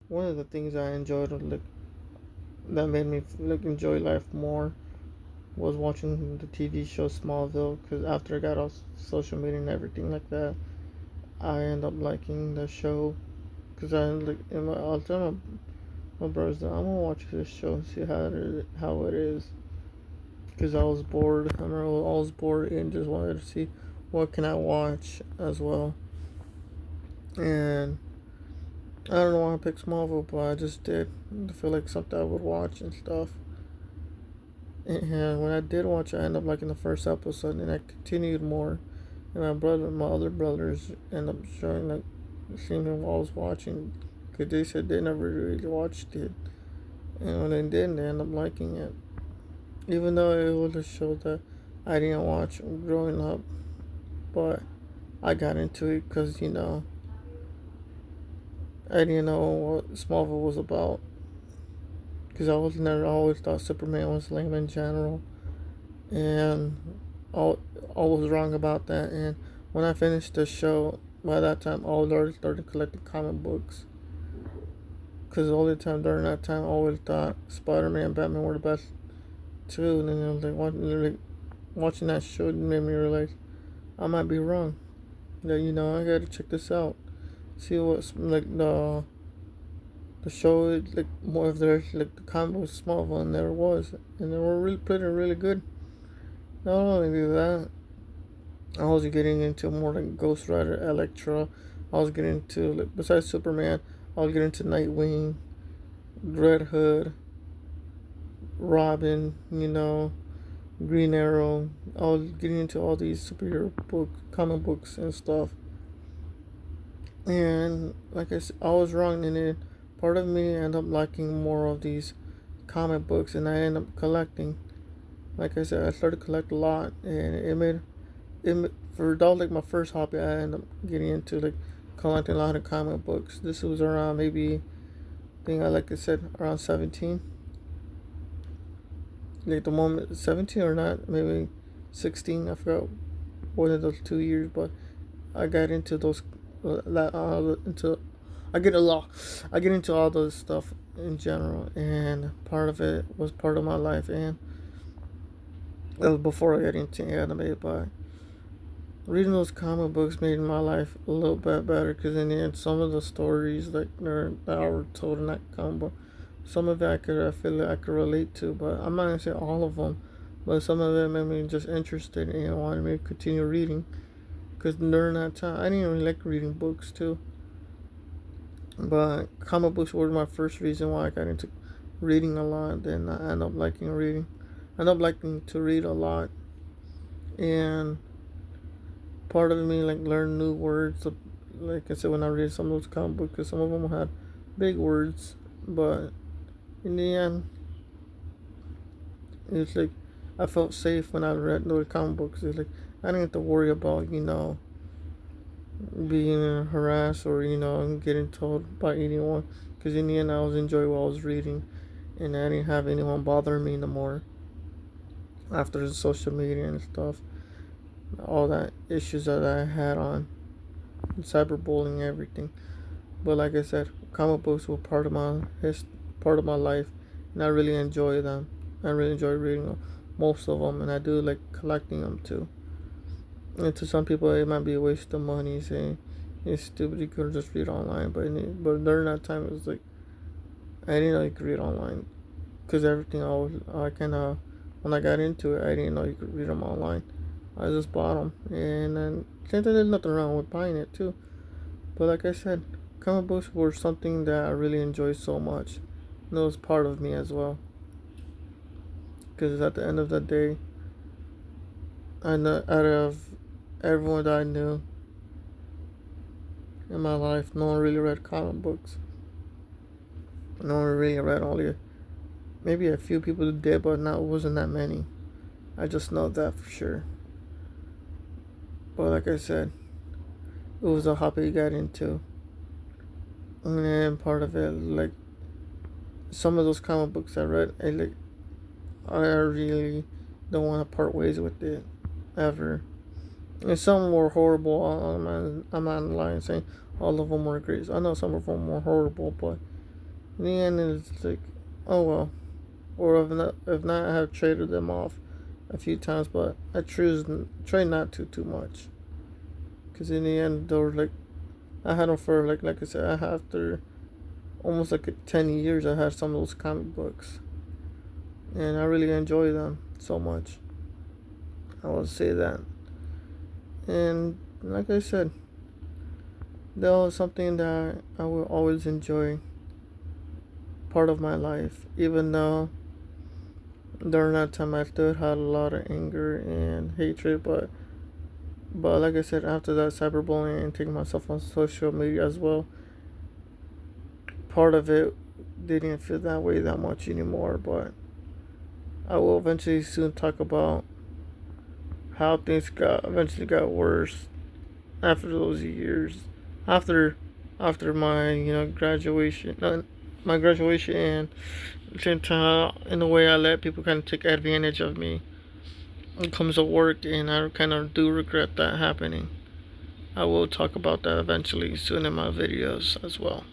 one of the things I enjoyed, like that made me like enjoy life more, was watching the TV show Smallville. Because after I got off social media and everything like that, I end up liking the show. Because I like, I'll tell my brothers that I'm gonna watch this show and see how it is. Because I was bored. I remember I was bored and just wanted to see what can I watch as well. And I don't know why I picked Smallville, but I just did. I feel like something I would watch and stuff. And when I did watch, I ended up liking the first episode, and I continued more. And my other brothers, end up showing like seeing me while I was watching, because they said they never really watched it, and when they did, they ended up liking it. Even though it was a show that I didn't watch growing up, but I got into it because I didn't know what Smallville was about. Because I always thought Superman was lame in general, and I was wrong about that. And when I finished the show, by that time, I already started collecting comic books. Because all the time during that time, I always thought Spider Man and Batman were the best too. And then I was watching that show made me realize I might be wrong. That I gotta check this out, see what's like the show is like more of their like the comic book Smallville, and there was, and they were really pretty really good. Not only that, I was getting into more like Ghost Rider, Elektra. I was getting into like besides Superman, I was getting into Nightwing, Red Hood, Robin. Green Arrow. I was getting into all these superhero comic books and stuff. And like I said, I was wrong, and then part of me ended up liking more of these comic books, and I ended up collecting. Like I said, I started to collect a lot, and for that was like my first hobby. I ended up getting into like collecting a lot of comic books. This was around maybe, like I said, around 17. Like the moment 17 or not, maybe 16. I forgot one of those 2 years, but I got into those into I get a lot. I get into all those stuff in general, and part of it was part of my life, and that was before I got into anime. But reading those comic books made my life a little bit better, because in the end, some of the stories that were told in that comic book, some of it I feel like I could relate to, but I'm not gonna say all of them. But some of it made me just interested and wanted me to continue reading. Because during that time, I didn't really like reading books too. But comic books were my first reason why I got into reading a lot. Then I ended up liking reading. I ended up liking to read a lot. And part of me like learned new words. Like I said, when I read some of those comic books, because some of them had big words. But in the end, it's like I felt safe when I read those comic books. It's like I didn't have to worry about, being harassed or getting told by anyone, because in the end I was enjoying what I was reading, and I didn't have anyone bothering me no more after the social media and stuff, all that issues that I had on cyberbullying, everything. But like I said, comic books were part of my life, and I really enjoy them. I really enjoy reading them, most of them, and I do like collecting them too. And to some people, it might be a waste of money, saying it's stupid. You could just read online. But during that time, it was like I didn't know you could read online, because everything I kind of when I got into it, I didn't know you could read them online. I just bought them, and then since there's nothing wrong with buying it too. But like I said, comic books were something that I really enjoyed so much, and it was part of me as well. Because at the end of the day, I know out of everyone that I knew in my life, no one really read comic books. No one really read only maybe a few people did, but not wasn't that many. I just know that for sure. But like I said, it was a hobby I got into, and then part of it, like some of those comic books I read, I really don't want to part ways with it ever. And some were horrible. I'm not lying saying all of them were great. I know some of them were horrible, but In the end, it's like, oh well. Or if not, I have traded them off a few times, but I try not to too much. Cause in the end, they were like, I had them for like I said, I have after almost like 10 years. I had some of those comic books, and I really enjoy them so much. I will say that. And like I said, that was something that I will always enjoy, part of my life, even though during that time I still had a lot of anger and hatred, but like I said, after that cyberbullying and taking myself on social media as well, part of it didn't feel that way that much anymore. But I will eventually soon talk about how things eventually got worse after those years, after my graduation, my graduation, and same time in a way I let people kind of take advantage of me. It comes to work, and I kind of do regret that happening. I will talk about that eventually soon in my videos as well.